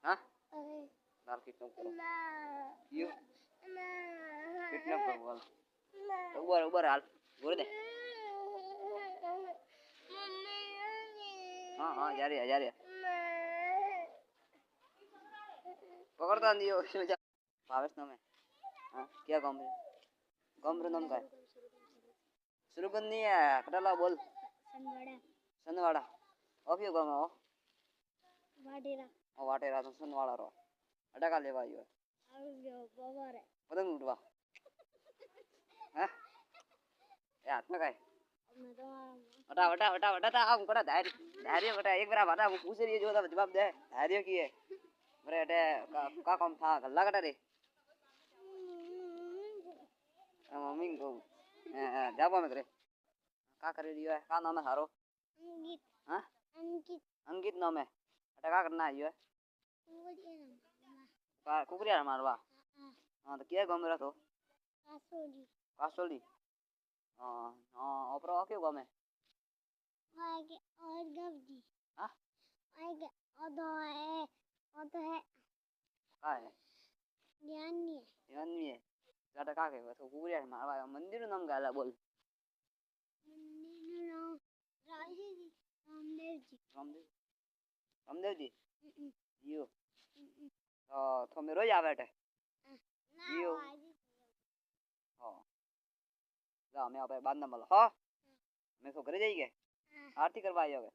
હા લાલ કિડનેપ કરો you kidnap કરો હાલ ઉબર હાલ બોલ દે हाँ जा रही है पकड़ता नहीं हो भावेश नाम है हाँ क्या काम नाम का है शुरू कर नहीं है कटाला बोल सनवाड़ा और क्यों काम है वो वाटेरा तो सनवाड़ा रो अड्डा का लेवा आयो पतंग लूटवा हैं ये हाथ में का है वटा आम करा धैर्य बटा एक बार बटा पूछ रही है जो जवाब दे धैर्य की है मेरे अटे का काम था गल्ला कटा रे मम्मी को जाबो में करे का कर रही है का नाम है थारो अंकित हां अंकित नाम है अटे का करना है का कुकरिया मारवा हां तो क्या गम रहा तो कासोली हां ओपरो क्यों गम है आगे और गवजी हां आगे और तो है का है ध्यान नहीं है जाटा का के तो कुकरिया मारवा मंदिर નું નામ ગાલા બોલ મંદિર નું નામ રામદેવજી યો તો મે રોજ આવે છે યો હા જા મે આપણે બાદ ના મળો હા મે તો ઘરે જઈ ગયા આરતી કરવા આવ્યો હવે